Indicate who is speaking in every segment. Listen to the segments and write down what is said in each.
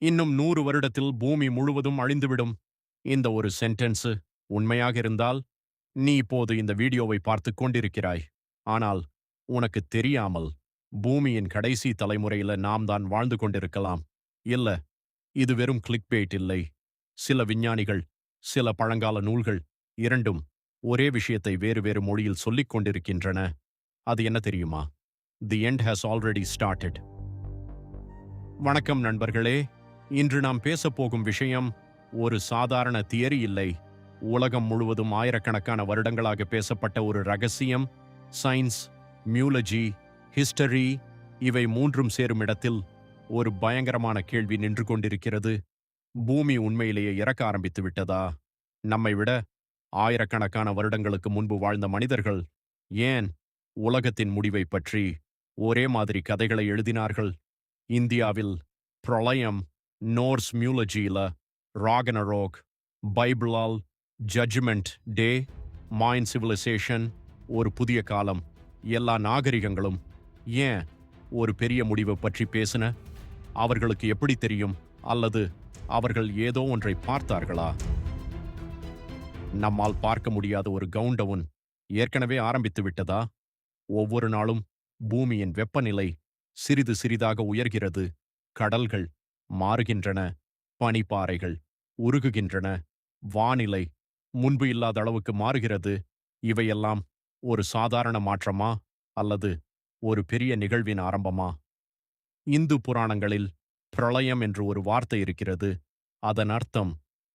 Speaker 1: இன்னும் 100 வருடத்தில் பூமி முழுவதும் அழிந்துவிடும். இந்த ஒரு சென்டென்ஸ் உண்மையாக இருந்தால், நீ இப்போது இந்த வீடியோவை பார்த்துக் கொண்டிருக்கிறாய். ஆனால் உனக்கு தெரியாமல் பூமியின் கடைசி தலைமுறையில நாம் தான் வாழ்ந்து கொண்டிருக்கலாம். இல்ல, இது வெறும் கிளிக்பேட் இல்லை. சில விஞ்ஞானிகள், சில பழங்கால நூல்கள் இரண்டும் ஒரே விஷயத்தை வேறு வேறு மொழியில் சொல்லிக் கொண்டிருக்கின்றன. அது என்ன தெரியுமா? The end has already started. வணக்கம் நண்பர்களே. இன்று நாம் பேசப்போகும் விஷயம் ஒரு சாதாரண தியரி இல்லை. உலகம் முழுவதும் ஆயிரக்கணக்கான வருடங்களாக பேசப்பட்ட ஒரு ரகசியம். சயின்ஸ், மியூலஜி, ஹிஸ்டரி இவை மூன்றும் சேரும் இடத்தில் ஒரு பயங்கரமான கேள்வி நின்று கொண்டிருக்கிறது. பூமி உண்மையிலேயே இறக்க ஆரம்பித்து விட்டதா? நம்மை விட ஆயிரக்கணக்கான வருடங்களுக்கு முன்பு வாழ்ந்த மனிதர்கள் ஏன் உலகத்தின் முடிவை பற்றி ஒரே மாதிரி கதைகளை எழுதினார்கள்? இந்தியாவில் பிரளயம், நோர்ஸ் மியூலஜியில ராகனரோக், பைபிளால் ஜட்ஜ்மெண்ட் டே, மாயன் சிவிலைசேஷன் ஒரு புதிய காலம். எல்லா நாகரிகங்களும் ஏன் ஒரு பெரிய முடிவை பற்றி பேசின? அவர்களுக்கு எப்படி தெரியும்? அல்லது அவர்கள் ஏதோ ஒன்றை பார்த்தார்களா? நம்மால் பார்க்க முடியாத ஒரு கவுண்டவுன் ஏற்கனவே ஆரம்பித்து விட்டதா? ஒவ்வொரு நாளும் பூமியின் வெப்பநிலை சிறிது சிறிதாக உயர்கிறது. கடல்கள் மாறுகின்றன. பனிப்பாறைகள் உருகுகின்றன. வானிலை முன்பு இல்லாத அளவுக்கு மாறுகிறது. இவையெல்லாம் ஒரு சாதாரண மாற்றமா? அல்லது ஒரு பெரிய நிகழ்வின் ஆரம்பமா? இந்து புராணங்களில் பிரளயம் என்று ஒரு வார்த்தை இருக்கிறது. அதன் அர்த்தம்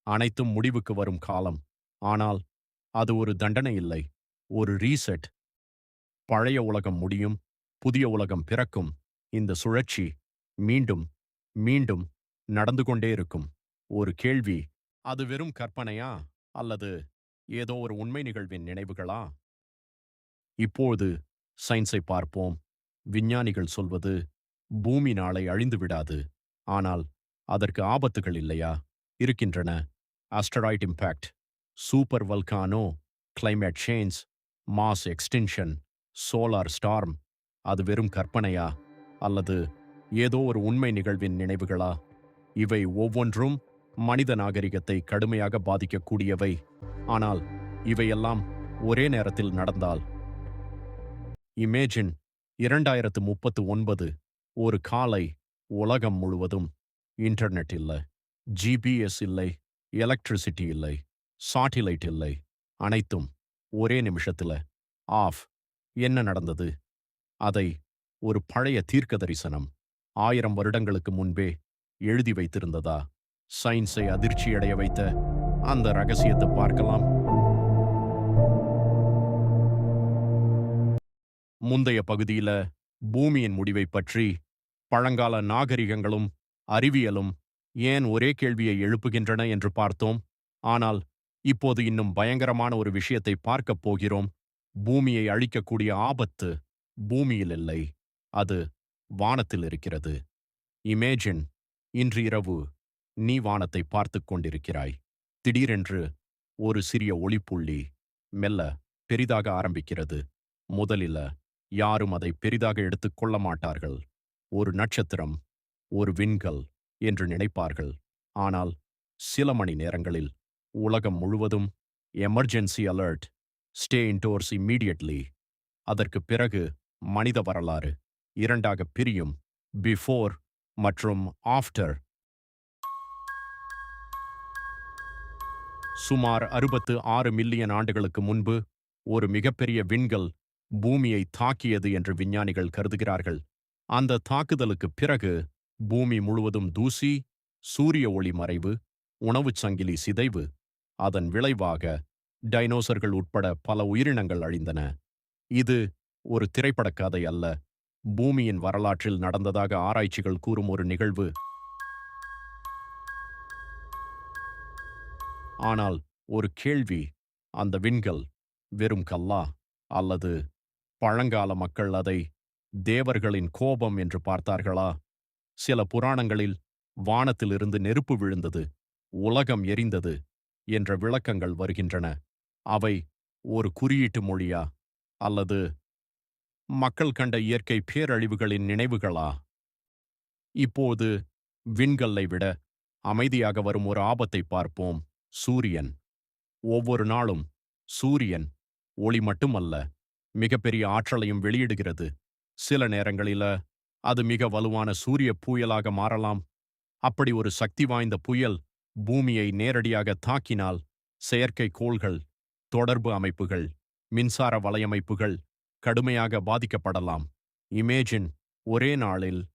Speaker 1: அனைத்தும் முடிவுக்கு வரும் காலம். ஆனால் அது ஒரு தண்டனை இல்லை, ஒரு ரீசெட். பழைய உலகம் முடியும், புதிய உலகம் பிறக்கும். இந்த சுழற்சி மீண்டும் மீண்டும் நடந்து கொண்டே இருக்கும். ஒரு கேள்வி, அது வெறும் கற்பனையா? அல்லது ஏதோ ஒரு உண்மை நிகழ்வின் நினைவுகளா? இப்போது சயின்ஸை பார்ப்போம். விஞ்ஞானிகள் சொல்வது பூமி நாளை அழிந்து விடாது. ஆனால் அதற்கு ஆபத்துகள் இல்லையா? இருக்கின்றன. Asteroid impact, super volcano, climate change, mass extinction, solar storm. அது வெறும் கற்பனையா? அல்லது ஏதோ ஒரு உண்மை நிகழ்வின் நினைவுகளா? இவை ஒவ்வொன்றும் மனித நாகரிகத்தை கடுமையாக பாதிக்கக்கூடியவை. ஆனால் இவையெல்லாம் ஒரே நேரத்தில் நடந்தால், இமேஜின் 2039 ஒரு காலை, உலகம் முழுவதும் இன்டர்நெட் இல்லை, ஜிபிஎஸ் இல்லை, எலக்ட்ரிசிட்டி இல்லை, சாட்டிலைட் இல்லை, அனைத்தும் ஒரே நிமிஷத்துல ஆஃப். என்ன நடந்தது? அதை ஒரு பழைய தீர்க்க தரிசனம் 1000 வருடங்களுக்கு முன்பே எழுதி வைத்திருந்ததா? சயின்ஸை அதிர்ச்சியடைய வைத்த அந்த ரகசியத்தை பார்க்கலாம். முந்தைய பகுதியில பூமியின் முடிவை பற்றி பழங்கால நாகரிகங்களும் அறிவியலும் ஏன் ஒரே கேள்வியை எழுப்புகின்றன என்று பார்த்தோம். ஆனால் இப்போது இன்னும் பயங்கரமான ஒரு விஷயத்தை பார்க்கப் போகிறோம். பூமியை அழிக்கக்கூடிய ஆபத்து பூமியில் இல்லை, அது வானத்தில் இருக்கிறது. இமேஜின், இன்று இரவு நீ வானத்தை பார்த்துக் கொண்டிருக்கிறாய். திடீரென்று ஒரு சிறிய ஒளிப்புள்ளி மெல்ல பெரிதாக ஆரம்பிக்கிறது. முதலில யாரும் அதை பெரிதாக எடுத்துக் கொள்ள மாட்டார்கள். ஒரு நட்சத்திரம், ஒரு விண்கல் என்று நினைப்பார்கள். ஆனால் சில மணி நேரங்களில் உலகம் முழுவதும் emergency alert, stay indoors immediately. அதற்கு பிறகு மனித வரலாறு இரண்டாக பிரியும். பிஃபோர் மற்றும் ஆஃப்டர். சுமார் 66 மில்லியன் ஆண்டுகளுக்கு முன்பு ஒரு மிகப்பெரிய விண்கல் பூமியை தாக்கியது என்று விஞ்ஞானிகள் கருதுகிறார்கள். அந்த தாக்குதலுக்கு பிறகு பூமி முழுவதும் தூசி, சூரிய ஒளி மறைவு, உணவுச் சங்கிலி சிதைவு. அதன் விளைவாக டைனோசர்கள் உட்பட பல உயிரினங்கள் அழிந்தன. இது ஒரு திரைப்படக் கதை அல்ல, பூமியின் வரலாற்றில் நடந்ததாக ஆராய்ச்சிகள் கூறும் ஒரு நிகழ்வு. ஆனால் ஒரு கேள்வி, அந்த விண்கல் வெறும் கல்லா? அல்லது பழங்கால மக்கள் அதை தேவர்களின் கோபம் என்று பார்த்தார்களா? சில புராணங்களில் வானத்திலிருந்து நெருப்பு விழுந்தது, உலகம் எரிந்தது என்ற விளக்கங்கள் வருகின்றன. அவை ஒரு குறியீட்டு மொழியா? அல்லது மக்கள் கண்ட இயற்கை பேரழிவுகளின் நினைவுகளா? இப்போது விண்கல்லை விட அமைதியாக வரும் ஒரு ஆபத்தை பார்ப்போம். சூரியன். ஒவ்வொரு நாளும் சூரியன் ஒளி மட்டுமல்ல, மிகப்பெரிய ஆற்றலையும் வெளியிடுகிறது. சில நேரங்களில அது மிக வலுவான சூரிய புயலாக மாறலாம். அப்படி ஒரு சக்தி வாய்ந்த புயல் பூமியை நேரடியாக தாக்கினால் செயற்கைக்கோள்கள், தொடர்பு அமைப்புகள், மின்சார வலையமைப்புகள் கடுமையாக பாதிக்கப்படலாம். இமேஜின், ஒரே நாளில்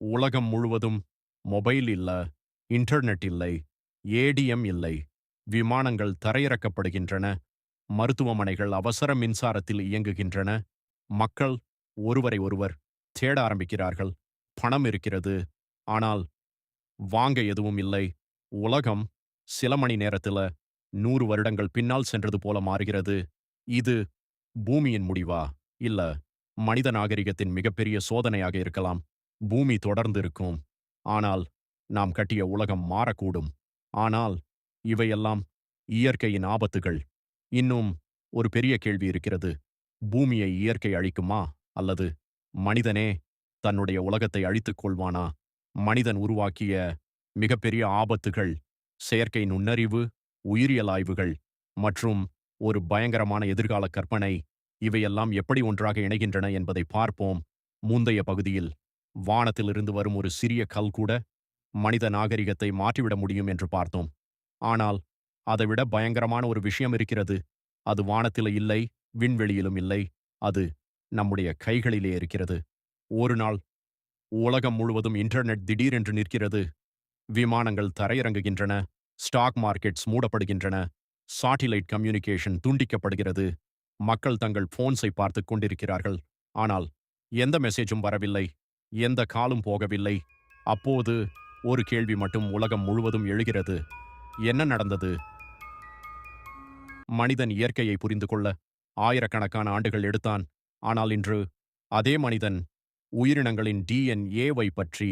Speaker 1: உலகம் முழுவதும் மொபைல் இல்ல, இன்டர்நெட் இல்லை, ஏடிஎம் இல்லை, விமானங்கள் தரையிறக்கப்படுகின்றன, மருத்துவமனைகள் அவசர மின்சாரத்தில் இயங்குகின்றன, மக்கள் ஒருவரை ஒருவர் தேட ஆரம்பிக்கிறார்கள். பணம் இருக்கிறது, ஆனால் வாங்க எதுவும் இல்லை. உலகம் சில மணி நேரத்துல 100 வருடங்கள் பின்னால் சென்றது போல மாறுகிறது. இது பூமியின் முடிவா? இல்ல மனித நாகரிகத்தின் மிகப்பெரிய சோதனையாக இருக்கலாம். பூமி தொடர்ந்து இருக்கும். ஆனால் நாம் கட்டிய உலகம் மாறக்கூடும். ஆனால் இவையெல்லாம் இயற்கையின் ஆபத்துகள். இன்னும் ஒரு பெரிய கேள்வி இருக்கிறது. பூமியை இயற்கை அழிக்குமா? அல்லது மனிதனே தன்னுடைய உலகத்தை அழித்துக் கொள்வானா? மனிதன் உருவாக்கிய மிகப்பெரிய ஆபத்துகள், செயற்கை நுண்ணறிவு, உயிரியல் ஆய்வுகள் மற்றும் ஒரு பயங்கரமான எதிர்கால கற்பனை, இவையெல்லாம் எப்படி ஒன்றாக இணைகின்றன என்பதை பார்ப்போம். முந்தைய பகுதியில் வானத்திலிருந்து வரும் ஒரு சிறிய கல் கூட மனித நாகரிகத்தை மாற்றிவிட முடியும் என்று பார்த்தோம். ஆனால் அதைவிட பயங்கரமான ஒரு விஷயம் இருக்கிறது. அது வானத்தில இல்லை, விண்வெளியிலும் இல்லை. அது நம்முடைய கைகளிலே இருக்கிறது. ஒரு நாள் உலகம் முழுவதும் இன்டர்நெட் திடீரென்று நிற்கிறது. விமானங்கள் தரையிறங்குகின்றன. ஸ்டாக் மார்க்கெட்ஸ் மூடப்படுகின்றன. சாட்டிலைட் கம்யூனிகேஷன் துண்டிக்கப்படுகிறது. மக்கள் தங்கள் போன்ஸை பார்த்துக் கொண்டிருக்கிறார்கள். ஆனால் எந்த மெசேஜும் வரவில்லை. எந்த காலும் போகவில்லை. அப்போது ஒரு கேள்வி மட்டும் உலகம் முழுவதும் எழுகிறது. என்ன நடந்தது? மனிதன் இயற்கையை புரிந்து கொள்ள ஆயிரக்கணக்கான ஆண்டுகள் எடுத்தான். ஆனால் இன்று அதே மனிதன் உயிரினங்களின் டிஎன்ஏவை பற்றி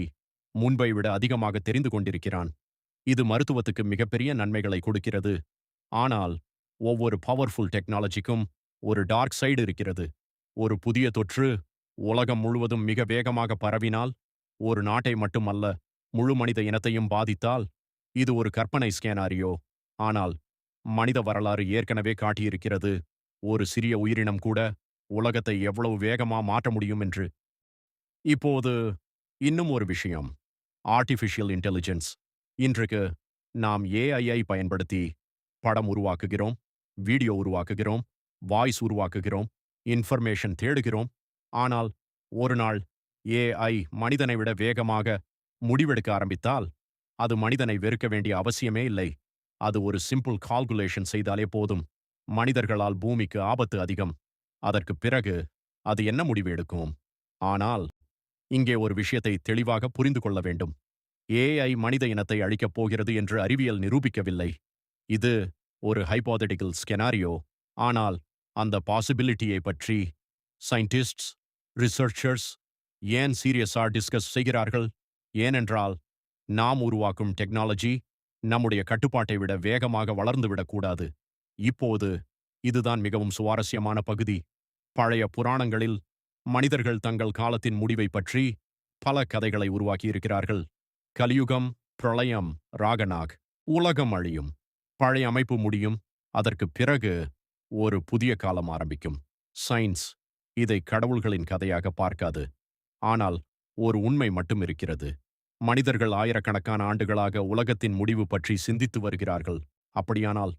Speaker 1: முன்பை விட அதிகமாக தெரிந்து கொண்டிருக்கிறான். இது மருத்துவத்துக்கு மிகப்பெரிய நன்மைகளை கொடுக்கிறது. ஆனால் ஒவ்வொரு பவர்ஃபுல் டெக்னாலஜிக்கும் ஒரு டார்க் சைடு இருக்கிறது. ஒரு புதிய தொற்று உலகம் முழுவதும் மிக வேகமாக பரவினால், ஒரு நாட்டை மட்டுமல்ல, முழு மனித இனத்தையும் பாதித்தால், இது ஒரு கற்பனை ஸ்கேனாரியோ. ஆனால் மனித வரலாறு ஏற்கனவே காட்டியிருக்கிறது. ஒரு சிறிய உயிரினம் கூட உலகத்தை எவ்வளவு வேகமா மாற்ற முடியும் என்று. இப்போது இன்னும் ஒரு விஷயம். Artificial intelligence. இன்றைக்கு நாம் ஏஐயை பயன்படுத்தி படம் உருவாக்குகிறோம், வீடியோ உருவாக்குகிறோம், வாய்ஸ் உருவாக்குகிறோம், இன்ஃபர்மேஷன் தேடுகிறோம். ஆனால் ஒரு நாள் ஏஐ மனிதனை விட வேகமாக முடிவெடுக்க ஆரம்பித்தால், அது மனிதனை வெறுக்க வேண்டிய அவசியமே இல்லை. அது ஒரு சிம்பிள் கால்குலேஷன் செய்தாலே போதும். மனிதர்களால் பூமிக்கு ஆபத்து அதிகம். அதற்குப் பிறகு அது என்ன முடிவு எடுக்கும்? ஆனால் இங்கே ஒரு விஷயத்தை தெளிவாக புரிந்து கொள்ள வேண்டும். ஏஐ மனித இனத்தை அழிக்கப் போகிறது என்று அறிவியல் நிரூபிக்கவில்லை. இது ஒரு ஹைபோதெடிக்கல் ஸ்கெனாரியோ. ஆனால் அந்த பாசிபிலிட்டியை பற்றி சயின்டிஸ்ட்ஸ், ரிசர்ச்சர்ஸ் ஏன் சீரியஸா டிஸ்கஸ் செய்கிறார்கள்? ஏனென்றால் நாம் உருவாக்கும் டெக்னாலஜி நம்முடைய கட்டுப்பாட்டை விட வேகமாக வளர்ந்துவிடக்கூடாது. இப்போது இதுதான் மிகவும் சுவாரஸ்யமான பகுதி. பழைய புராணங்களில் மனிதர்கள் தங்கள் காலத்தின் முடிவை பற்றி பல கதைகளை உருவாக்கியிருக்கிறார்கள். கலியுகம், பிரளயம், ராகனாக், உலகம் அழியும், பழைய அமைப்பு முடியும், அதற்குப் பிறகு ஒரு புதிய காலம் ஆரம்பிக்கும். சயின்ஸ் இதை கடவுள்களின் கதையாக பார்க்காது. ஆனால் ஒரு உண்மை மட்டும் இருக்கிறது. மனிதர்கள் ஆயிரக்கணக்கான ஆண்டுகளாக உலகத்தின் முடிவு பற்றி சிந்தித்து வருகிறார்கள். அப்படியானால்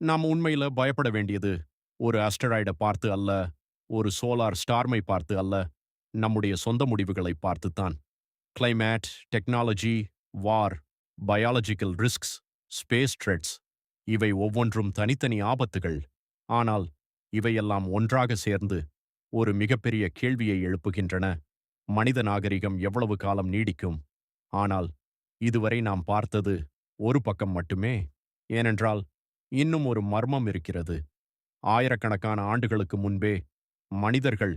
Speaker 1: நாம் உண்மையில பயப்பட வேண்டியது ஒரு அஸ்டராய்டை பார்த்து அல்ல, ஒரு சோலார் ஸ்டார்மை பார்த்து அல்ல, நம்முடைய சொந்த முடிவுகளை பார்த்துத்தான். கிளைமேட், டெக்னாலஜி, வார், பயாலஜிக்கல் ரிஸ்க்ஸ், ஸ்பேஸ் த்ரெட்ஸ், இவை ஒவ்வொன்றும் தனித்தனி ஆபத்துகள். ஆனால் இவையெல்லாம் ஒன்றாக சேர்ந்து ஒரு மிகப்பெரிய கேள்வியை எழுப்புகின்றன. மனித நாகரிகம் எவ்வளவு காலம் நீடிக்கும்? ஆனால் இதுவரை நாம் பார்த்தது ஒரு பக்கம் மட்டுமே. ஏனென்றால் இன்னும் ஒரு மர்மம் இருக்கிறது. ஆயிரக்கணக்கான ஆண்டுகளுக்கு முன்பே மனிதர்கள்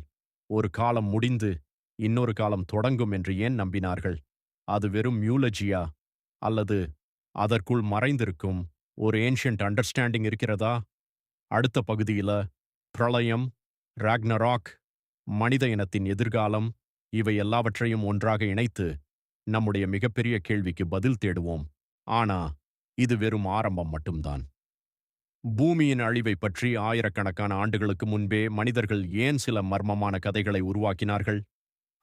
Speaker 1: ஒரு காலம் முடிந்து இன்னொரு காலம் தொடங்கும் என்று ஏன் நம்பினார்கள்? அது வெறும் மியூலஜியா? அல்லது அதற்குள் மறைந்திருக்கும் ஒரு ஏன்ஷியன்ட் அண்டர்ஸ்டாண்டிங் இருக்கிறதா? அடுத்த பகுதியில பிரளயம், ராக்னராக், மனித இனத்தின் எதிர்காலம், இவை எல்லாவற்றையும் ஒன்றாக இணைத்து நம்முடைய மிகப்பெரிய கேள்விக்கு பதில் தேடுவோம். ஆனா, இது வெறும் ஆரம்பம் மட்டும்தான். பூமியின் அழிவைப் பற்றி ஆயிரக்கணக்கான ஆண்டுகளுக்கு முன்பே மனிதர்கள் ஏன் சில மர்மமான கதைகளை உருவாக்கினார்கள்?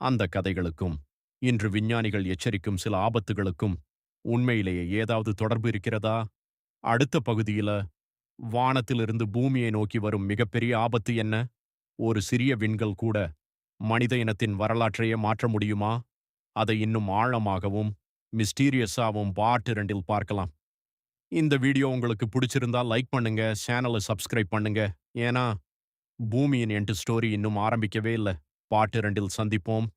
Speaker 1: அந்த கதைகளுக்கும், இன்று விஞ்ஞானிகள் எச்சரிக்கும் சில ஆபத்துகளுக்கும் உண்மையிலேயே ஏதாவது தொடர்பு இருக்கிறதா? அடுத்த பகுதியில, வானத்திலிருந்து பூமியை நோக்கி வரும் மிகப்பெரிய ஆபத்து என்ன? ஒரு சிறிய விண்கல் கூட மனித இனத்தின் வரலாற்றையே மாற்ற முடியுமா? அதை இன்னும் ஆழமாகவும், மிஸ்டீரியஸாவும் பார்ட் 2ல் பார்க்கலாம். இந்த வீடியோ உங்களுக்கு பிடிச்சிருந்தா லைக் பண்ணுங்க, சேனலை சப்ஸ்கிரைப் பண்ணுங்க. ஏன்னா, பூமியின் எண்டு ஸ்டோரி இன்னும் ஆரம்பிக்கவே இல்ல. பார்ட் 2ல் சந்திப்போம்.